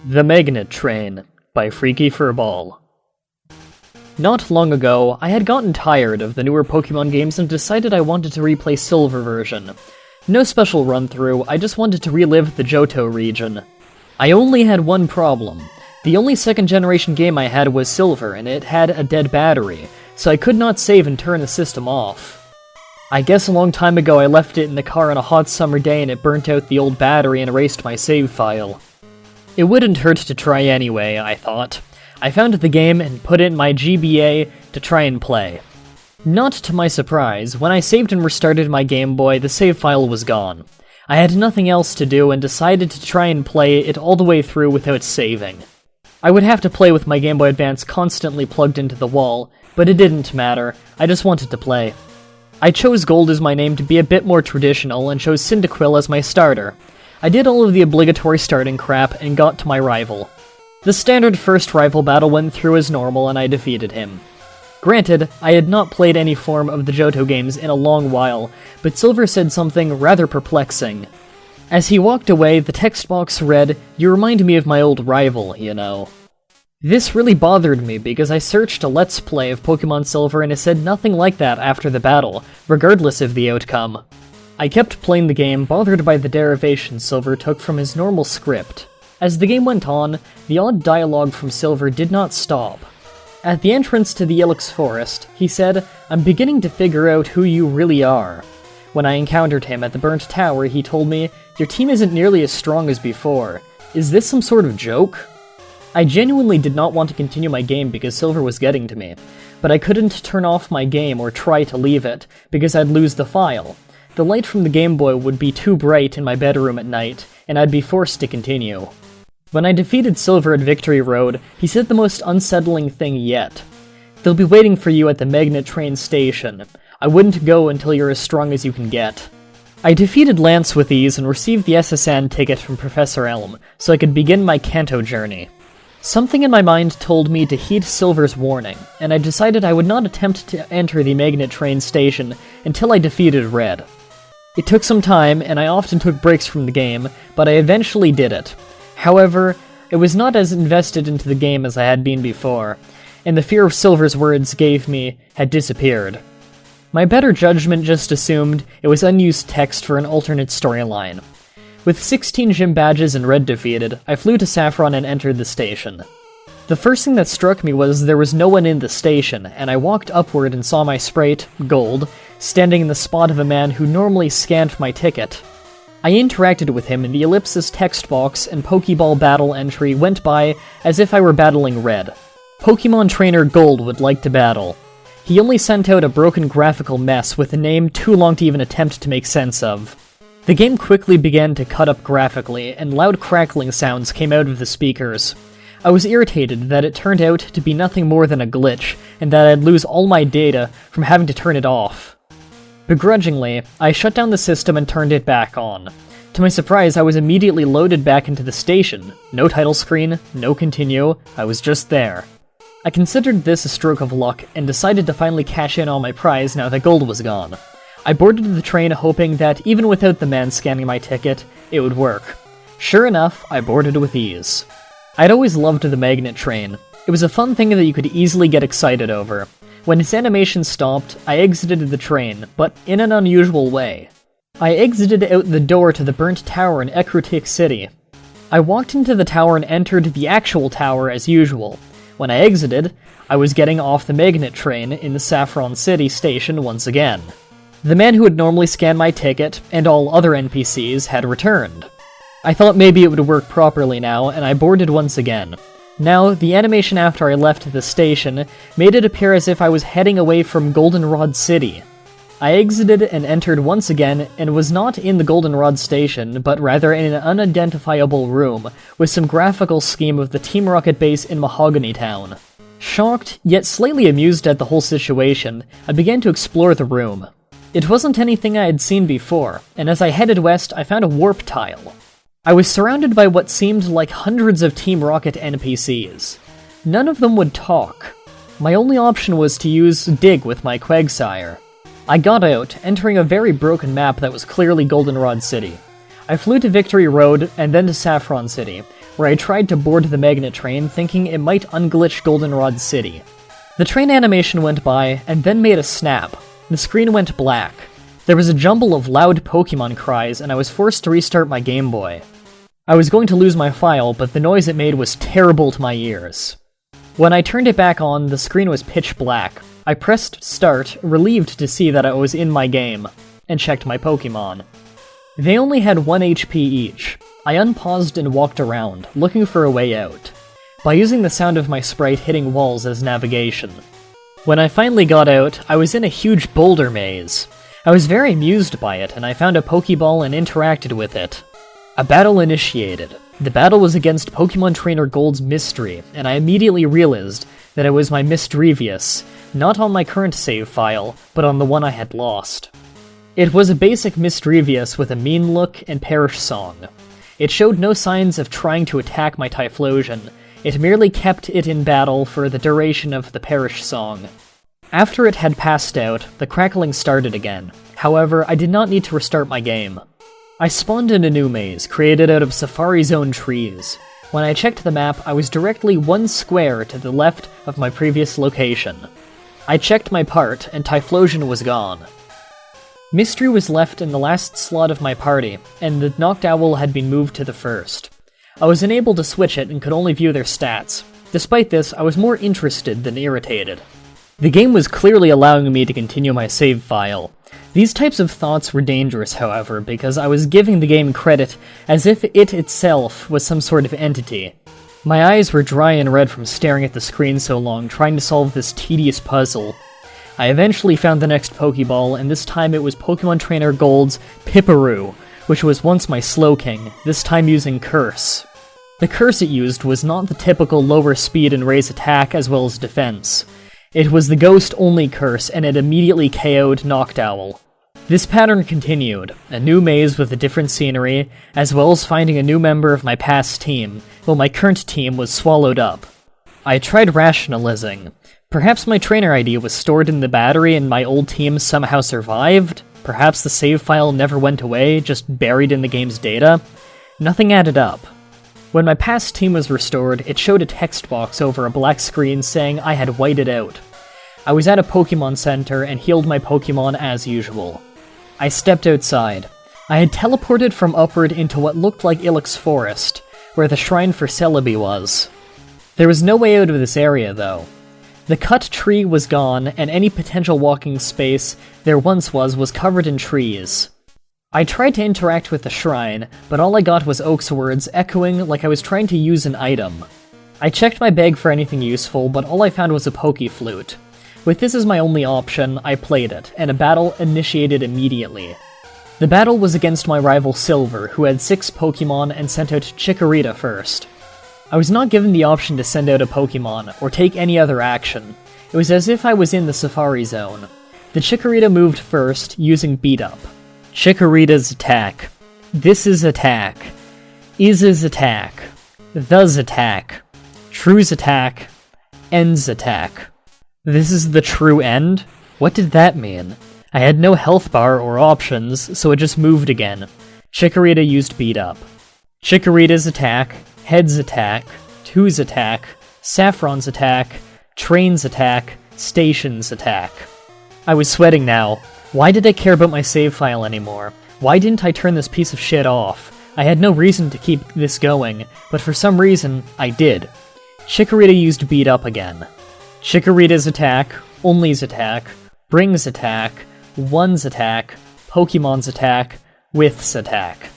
The Magnet Train by Freaky Furball. Not long ago, I had gotten tired of the newer Pokémon games and decided I wanted to replay Silver version. No special run-through, I just wanted to relive the Johto region. I only had one problem. The only second-generation game I had was Silver, and it had a dead battery, so I could not save and turn the system off. I guess a long time ago I left it in the car on a hot summer day and it burnt out the old battery and erased my save file. It wouldn't hurt to try anyway, I thought. I found the game and put it in my GBA to try and play. Not to my surprise, when I saved and restarted my Game Boy, the save file was gone. I had nothing else to do and decided to try and play it all the way through without saving. I would have to play with my Game Boy Advance constantly plugged into the wall, but it didn't matter, I just wanted to play. I chose Gold as my name to be a bit more traditional and chose Cyndaquil as my starter. I did all of the obligatory starting crap and got to my rival. The standard first rival battle went through as normal and I defeated him. Granted, I had not played any form of the Johto games in a long while, but Silver said something rather perplexing. As he walked away, the text box read, "You remind me of my old rival, you know." This really bothered me because I searched a Let's Play of Pokemon Silver and it said nothing like that after the battle, regardless of the outcome. I kept playing the game, bothered by the derivation Silver took from his normal script. As the game went on, the odd dialogue from Silver did not stop. At the entrance to the Ilex Forest, he said, "I'm beginning to figure out who you really are." When I encountered him at the Burnt Tower, he told me, "Your team isn't nearly as strong as before. Is this some sort of joke?" I genuinely did not want to continue my game because Silver was getting to me, but I couldn't turn off my game or try to leave it, because I'd lose the file. The light from the Game Boy would be too bright in my bedroom at night, and I'd be forced to continue. When I defeated Silver at Victory Road, he said the most unsettling thing yet. "They'll be waiting for you at the Magnet Train station. I wouldn't go until you're as strong as you can get." I defeated Lance with ease and received the SSN ticket from Professor Elm, so I could begin my Kanto journey. Something in my mind told me to heed Silver's warning, and I decided I would not attempt to enter the Magnet Train station until I defeated Red. It took some time, and I often took breaks from the game, but I eventually did it. However, I was not as invested into the game as I had been before, and the fear of Silver's words gave me had disappeared. My better judgment just assumed it was unused text for an alternate storyline. With 16 gym badges and Red defeated, I flew to Saffron and entered the station. The first thing that struck me was there was no one in the station, and I walked upward and saw my sprite, Gold, standing in the spot of a man who normally scanned my ticket. I interacted with him in the Ellipsis text box, and Pokeball battle entry went by as if I were battling Red. Pokemon trainer Gold would like to battle. He only sent out a broken graphical mess with a name too long to even attempt to make sense of. The game quickly began to cut up graphically, and loud crackling sounds came out of the speakers. I was irritated that it turned out to be nothing more than a glitch, and that I'd lose all my data from having to turn it off. Begrudgingly, I shut down the system and turned it back on. To my surprise, I was immediately loaded back into the station. No title screen, no continue, I was just there. I considered this a stroke of luck, and decided to finally cash in on my prize now that Gold was gone. I boarded the train hoping that even without the man scanning my ticket, it would work. Sure enough, I boarded with ease. I'd always loved the Magnet Train. It was a fun thing that you could easily get excited over. When its animation stopped, I exited the train, but in an unusual way. I exited out the door to the Burnt Tower in Ecruteak City. I walked into the tower and entered the actual tower as usual. When I exited, I was getting off the Magnet Train in the Saffron City station once again. The man who had normally scanned my ticket, and all other NPCs, had returned. I thought maybe it would work properly now, and I boarded once again. Now, the animation after I left the station made it appear as if I was heading away from Goldenrod City. I exited and entered once again, and was not in the Goldenrod station, but rather in an unidentifiable room, with some graphical scheme of the Team Rocket base in Mahogany Town. Shocked, yet slightly amused at the whole situation, I began to explore the room. It wasn't anything I had seen before, and as I headed west, I found a warp tile. I was surrounded by what seemed like hundreds of Team Rocket NPCs. None of them would talk. My only option was to use Dig with my Quagsire. I got out, entering a very broken map that was clearly Goldenrod City. I flew to Victory Road and then to Saffron City, where I tried to board the magnet train thinking it might unglitch Goldenrod City. The train animation went by, and then made a snap. The screen went black. There was a jumble of loud Pokémon cries, and I was forced to restart my Game Boy. I was going to lose my file, but the noise it made was terrible to my ears. When I turned it back on, the screen was pitch black. I pressed start, relieved to see that I was in my game, and checked my Pokémon. They only had 1 HP each. I unpaused and walked around, looking for a way out, by using the sound of my sprite hitting walls as navigation. When I finally got out, I was in a huge boulder maze. I was very amused by it, and I found a Pokeball and interacted with it. A battle initiated. The battle was against Pokemon Trainer Gold's Mystery, and I immediately realized that it was my Misdrevious, not on my current save file, but on the one I had lost. It was a basic Misdrevious with a mean look and Perish song. It showed no signs of trying to attack my Typhlosion. It merely kept it in battle for the duration of the Perish song. After it had passed out, the crackling started again. However, I did not need to restart my game. I spawned in a new maze, created out of Safari Zone trees. When I checked the map, I was directly 1 square to the left of my previous location. I checked my part, and Typhlosion was gone. Mystery was left in the last slot of my party, and the Noctowl had been moved to the first. I was unable to switch it and could only view their stats. Despite this, I was more interested than irritated. The game was clearly allowing me to continue my save file. These types of thoughts were dangerous, however, because I was giving the game credit as if it itself was some sort of entity. My eyes were dry and red from staring at the screen so long, trying to solve this tedious puzzle. I eventually found the next Pokeball, and this time it was Pokemon Trainer Gold's Pipperoo, which was once my Slowking, this time using Curse. The curse it used was not the typical lower speed and raise attack as well as defense. It was the ghost-only curse, and it immediately KO'd Noctowl. This pattern continued, a new maze with a different scenery, as well as finding a new member of my past team, while my current team was swallowed up. I tried rationalizing. Perhaps my trainer ID was stored in the battery and my old team somehow survived? Perhaps the save file never went away, just buried in the game's data? Nothing added up. When my past team was restored, it showed a text box over a black screen saying I had whited out. I was at a Pokemon Center and healed my Pokemon as usual. I stepped outside. I had teleported from upward into what looked like Ilex Forest, where the shrine for Celebi was. There was no way out of this area, though. The cut tree was gone, and any potential walking space there once was covered in trees. I tried to interact with the shrine, but all I got was Oak's words echoing like I was trying to use an item. I checked my bag for anything useful, but all I found was a Pokeflute. With this as my only option, I played it, and a battle initiated immediately. The battle was against my rival Silver, who had 6 Pokemon and sent out Chikorita first. I was not given the option to send out a Pokemon, or take any other action. It was as if I was in the Safari Zone. The Chikorita moved first, using Beat Up. Chikorita's attack. This's attack. Is's attack. The's attack. True's attack. End's attack. This is the true end? What did that mean? I had no health bar or options, so it just moved again. Chikorita used Beat Up. Chikorita's attack. Head's attack, Two's attack, Saffron's attack, Train's attack, Station's attack. I was sweating now. Why did I care about my save file anymore? Why didn't I turn this piece of shit off? I had no reason to keep this going, but for some reason, I did. Chikorita used Beat Up again. Chikorita's attack, Only's attack, Bring's attack, One's attack, Pokemon's attack, With's attack.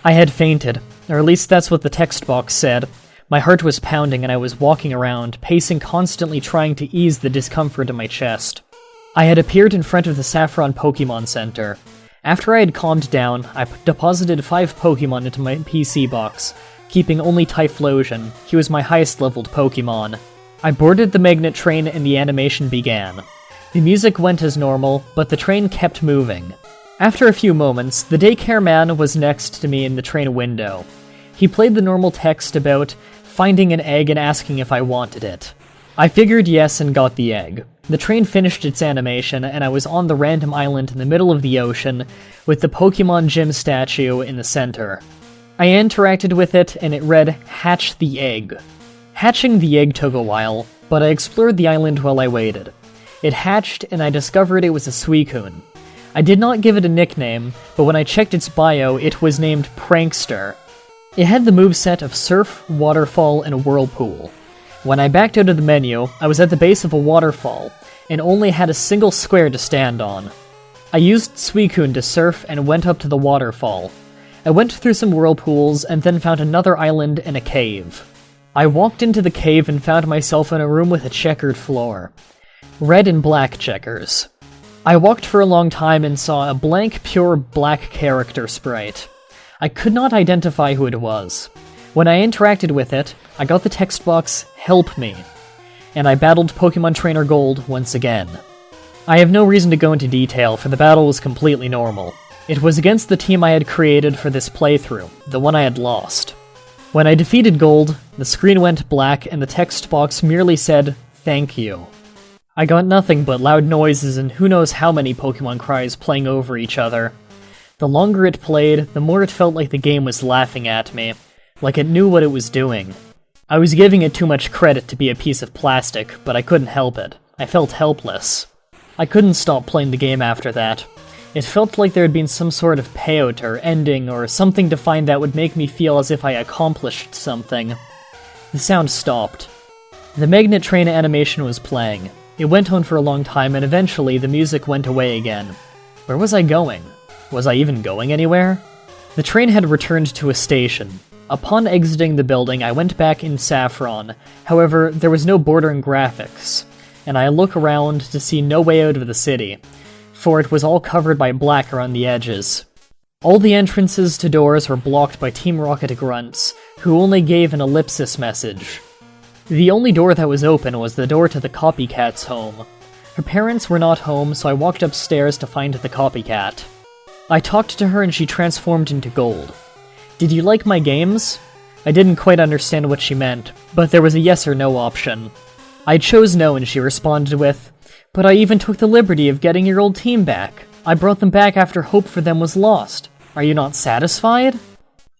I had fainted. Or at least that's what the text box said. My heart was pounding and I was walking around, pacing constantly trying to ease the discomfort in my chest. I had appeared in front of the Saffron Pokemon Center. After I had calmed down, I deposited 5 Pokemon into my PC box, keeping only Typhlosion. He was my highest leveled Pokemon. I boarded the magnet train and the animation began. The music went as normal, but the train kept moving. After a few moments, the daycare man was next to me in the train window. He played the normal text about finding an egg and asking if I wanted it. I figured yes and got the egg. The train finished its animation, and I was on the random island in the middle of the ocean, with the Pokemon Gym statue in the center. I interacted with it, and it read, "Hatch the egg." Hatching the egg took a while, but I explored the island while I waited. It hatched, and I discovered it was a Suicune. I did not give it a nickname, but when I checked its bio, it was named Prankster. It had the moveset of Surf, Waterfall, and Whirlpool. When I backed out of the menu, I was at the base of a waterfall, and only had a single square to stand on. I used Suicune to surf and went up to the waterfall. I went through some whirlpools and then found another island and a cave. I walked into the cave and found myself in a room with a checkered floor. Red and black checkers. I walked for a long time and saw a blank, pure black character sprite. I could not identify who it was. When I interacted with it, I got the text box, "Help me," and I battled Pokemon Trainer Gold once again. I have no reason to go into detail, for the battle was completely normal. It was against the team I had created for this playthrough, the one I had lost. When I defeated Gold, the screen went black and the text box merely said, "Thank you." I got nothing but loud noises and who knows how many Pokemon cries playing over each other. The longer it played, the more it felt like the game was laughing at me, like it knew what it was doing. I was giving it too much credit to be a piece of plastic, but I couldn't help it. I felt helpless. I couldn't stop playing the game after that. It felt like there had been some sort of payout or ending or something defined that would make me feel as if I accomplished something. The sound stopped. The magnet train animation was playing. It went on for a long time and eventually the music went away again. Where was I going? Was I even going anywhere? The train had returned to a station. Upon exiting the building, I went back in Saffron. However, there was no bordering graphics, and I look around to see no way out of the city, for it was all covered by black around the edges. All the entrances to doors were blocked by Team Rocket grunts, who only gave an ellipsis message. The only door that was open was the door to the copycat's home. Her parents were not home, so I walked upstairs to find the copycat. I talked to her and she transformed into Gold. "Did you like my games?" I didn't quite understand what she meant, but there was a yes or no option. I chose no and she responded with, "But I even took the liberty of getting your old team back. I brought them back after hope for them was lost. Are you not satisfied?"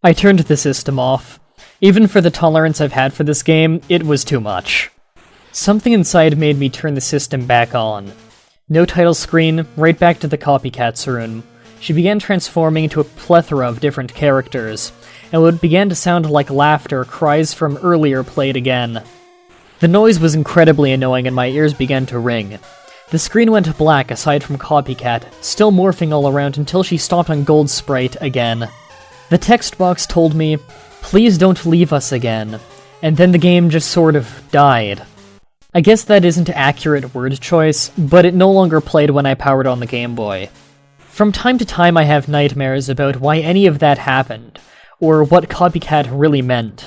I turned the system off. Even for the tolerance I've had for this game, it was too much. Something inside made me turn the system back on. No title screen, right back to the copycat's room. She began transforming into a plethora of different characters, and what began to sound like laughter, cries from earlier played again. The noise was incredibly annoying and my ears began to ring. The screen went black aside from Copycat, still morphing all around until she stopped on Gold Sprite again. The text box told me, "Please don't leave us again," and then the game just sort of died. I guess that isn't accurate word choice, but it no longer played when I powered on the Game Boy. From time to time I have nightmares about why any of that happened, or what Copycat really meant.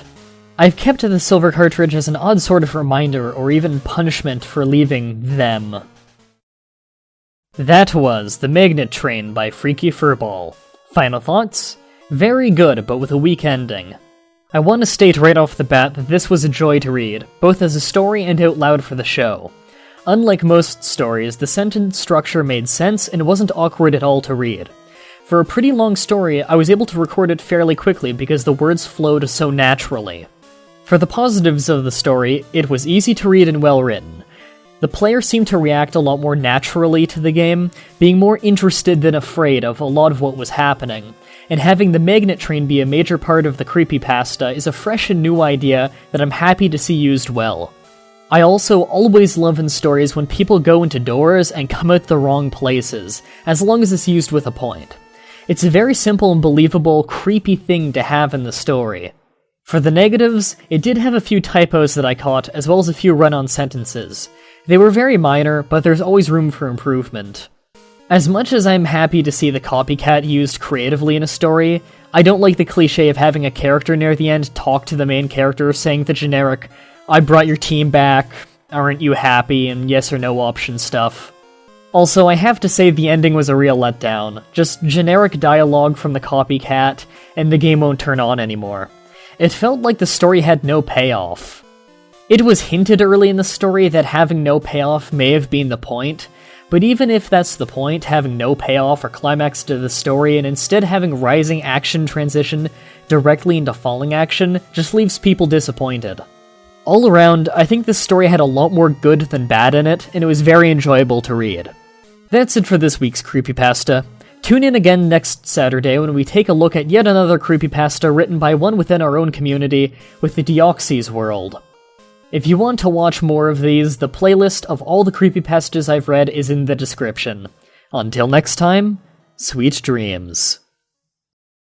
I've kept the silver cartridge as an odd sort of reminder or even punishment for leaving them. That was The Magnet Train by Freaky Furball. Final thoughts? Very good, but with a weak ending. I want to state right off the bat that this was a joy to read, both as a story and out loud for the show. Unlike most stories, the sentence structure made sense and wasn't awkward at all to read. For a pretty long story, I was able to record it fairly quickly because the words flowed so naturally. For the positives of the story, it was easy to read and well written. The player seemed to react a lot more naturally to the game, being more interested than afraid of a lot of what was happening, and having the magnet train be a major part of the creepypasta is a fresh and new idea that I'm happy to see used well. I also always love in stories when people go into doors and come out the wrong places, as long as it's used with a point. It's a very simple and believable, creepy thing to have in the story. For the negatives, it did have a few typos that I caught, as well as a few run-on sentences. They were very minor, but there's always room for improvement. As much as I'm happy to see the copycat used creatively in a story, I don't like the cliche of having a character near the end talk to the main character saying the generic, "I brought your team back, aren't you happy?" and yes or no option stuff. Also, I have to say the ending was a real letdown. Just generic dialogue from the copycat, and the game won't turn on anymore. It felt like the story had no payoff. It was hinted early in the story that having no payoff may have been the point, But even if that's the point, having no payoff or climax to the story and instead having rising action transition directly into falling action just leaves people disappointed. All around, I think this story had a lot more good than bad in it, and it was very enjoyable to read. That's it for this week's Creepypasta. Tune in again next Saturday when we take a look at yet another creepypasta written by one within our own community with the Deoxys world. If you want to watch more of these, the playlist of all the creepypastas I've read is in the description. Until next time, sweet dreams.